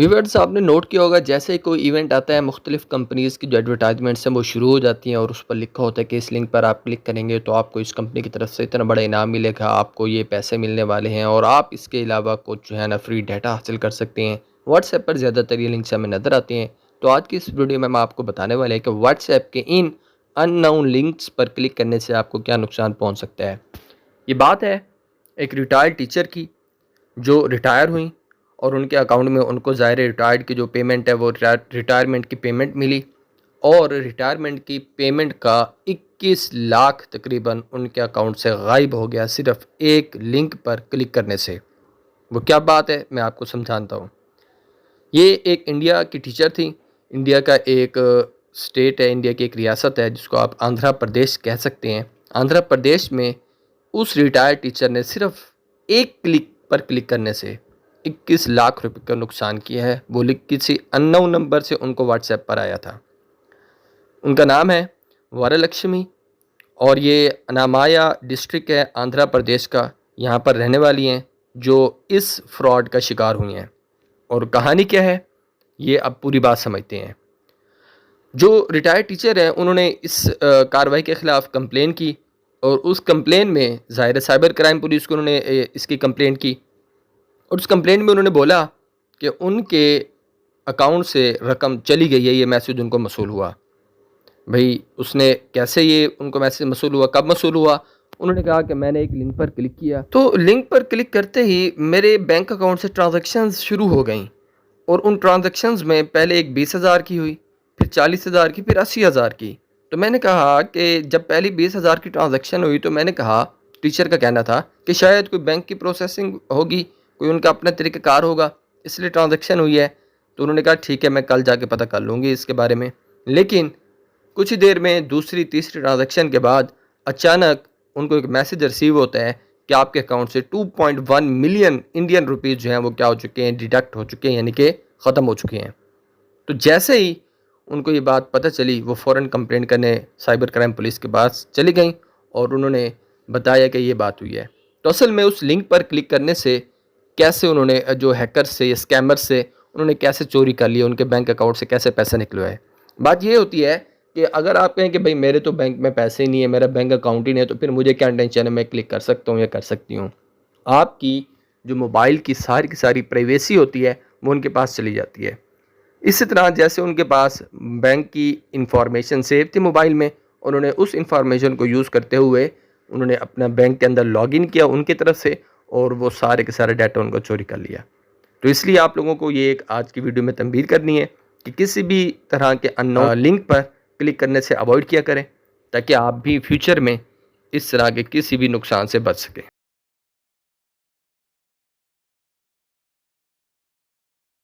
Viewers آپ نے note کیا ہوگا جیسے ہی کوئی ایونٹ آتا ہے مختلف کمپنیز کی جو ایڈورٹائزمنٹس ہیں وہ شروع ہو جاتی ہیں اور اس پر لکھا ہوتا ہے کہ اس لنک پر آپ کلک کریں گے تو آپ کو اس کمپنی کی طرف سے اتنا بڑا انعام ملے گا، آپ کو یہ پیسے ملنے والے ہیں اور آپ اس کے علاوہ کچھ جو ہے نا فری ڈیٹا حاصل کر سکتے ہیں۔ واٹس ایپ پر زیادہ تر یہ لنکس ہمیں نظر آتی ہیں، تو آج کی اس ویڈیو میں آپ کو بتانے والے ہیں کہ واٹس ایپ کے ان ان نون لنکس پر کلک کرنے سے آپ کو کیا نقصان پہنچ سکتا ہے۔ یہ بات ہے ایک ریٹائرڈ ٹیچر کی جو ریٹائر ہوئیں اور ان کے اکاؤنٹ میں ان کو ظاہر ریٹائرڈ کی جو پیمنٹ ہے وہ ریٹائرمنٹ کی پیمنٹ ملی اور ریٹائرمنٹ کی پیمنٹ کا 21 لاکھ تقریباً ان کے اکاؤنٹ سے غائب ہو گیا صرف ایک لنک پر کلک کرنے سے۔ وہ کیا بات ہے میں آپ کو سمجھاتا ہوں۔ یہ ایک انڈیا کی ٹیچر تھی، انڈیا کا ایک اسٹیٹ ہے، انڈیا کی ایک ریاست ہے جس کو آپ آندھرا پردیش کہہ سکتے ہیں۔ آندھرا پردیش میں اس ریٹائرڈ ٹیچر نے صرف ایک کلک پر کلک کرنے سے 21 لاکھ روپے کا نقصان کیا ہے۔ وہ لنک کسی ان نون نمبر سے ان کو واٹس ایپ پر آیا تھا۔ ان کا نام ہے وارالکشمی اور یہ انامایا ڈسٹرکٹ ہے آندھرا پردیش کا، یہاں پر رہنے والی ہیں جو اس فراڈ کا شکار ہوئی ہیں۔ اور کہانی کیا ہے یہ اب پوری بات سمجھتے ہیں۔ جو ریٹائرڈ ٹیچر ہیں انہوں نے اس کارروائی کے خلاف کمپلین کی اور اس کمپلین میں ظاہر سائبر کرائم پولیس کو انہوں نے اس کی کمپلین کی اور اس کمپلین میں انہوں نے بولا کہ ان کے اکاؤنٹ سے رقم چلی گئی ہے، یہ میسیج ان کو موصول ہوا۔ بھئی اس نے کیسے یہ ان کو میسیج موصول ہوا، کب موصول ہوا؟ انہوں نے کہا کہ میں نے ایک لنک پر کلک کیا تو لنک پر کلک کرتے ہی میرے بینک اکاؤنٹ سے ٹرانزیکشنز شروع ہو گئیں اور ان ٹرانزیکشنز میں پہلے ایک 20,000 کی ہوئی، پھر 40,000 کی، پھر 80,000 کی۔ تو میں نے کہا کہ جب پہلی 20,000 کی ٹرانزیکشن ہوئی تو میں نے کہا، ٹیچر کا کہنا تھا کہ شاید کوئی بینک کی پروسیسنگ ہوگی، کوئی ان کا اپنا طریقہ کار ہوگا اس لیے ٹرانزیکشن ہوئی ہے۔ تو انہوں نے کہا ٹھیک ہے میں کل جا کے پتہ کر لوں گی اس کے بارے میں۔ لیکن کچھ ہی دیر میں دوسری تیسری ٹرانزیکشن کے بعد اچانک ان کو ایک میسیج ریسیو ہوتا ہے کہ آپ کے اکاؤنٹ سے 2.1 ملین انڈین روپیز جو ہیں وہ کیا ہو چکے ہیں، ڈیڈکٹ ہو چکے ہیں، یعنی کہ ختم ہو چکے ہیں۔ تو جیسے ہی ان کو یہ بات پتہ چلی وہ فوراً کمپلین کرنے سائبر کرائم پولیس کے پاس چلی گئیں اور انہوں نے بتایا کہ یہ بات ہوئی ہے۔ تو اصل میں اس لنک پر کلک کرنے سے کیسے انہوں نے جو ہیکر سے یا اسکیمر سے انہوں نے کیسے چوری کر لیا، ان کے بینک اکاؤنٹ سے کیسے پیسے نکلوائے۔ بات یہ ہوتی ہے کہ اگر آپ کہیں کہ بھئی میرے تو بینک میں پیسے ہی نہیں ہے، میرا بینک اکاؤنٹ ہی نہیں ہے، تو پھر مجھے کیا ٹینشن ہے، میں کلک کر سکتا ہوں یا کر سکتی ہوں۔ آپ کی جو موبائل کی ساری پرائیویسی ہوتی ہے وہ ان کے پاس چلی جاتی ہے۔ اسی طرح جیسے ان کے پاس بینک کی انفارمیشن سیو تھی موبائل میں، انہوں نے اس انفارمیشن کو یوز کرتے ہوئے انہوں نے اپنا بینک کے اندر لاگ ان کیا ان کی طرف سے اور وہ سارے کے سارے ڈیٹا ان کو چوری کر لیا۔ تو اس لیے آپ لوگوں کو یہ ایک آج کی ویڈیو میں تنبیہ کرنی ہے کہ کسی بھی طرح کے ان نون لنک پر کلک کرنے سے اوائڈ کیا کریں تاکہ آپ بھی فیوچر میں اس طرح کے کسی بھی نقصان سے بچ سکیں۔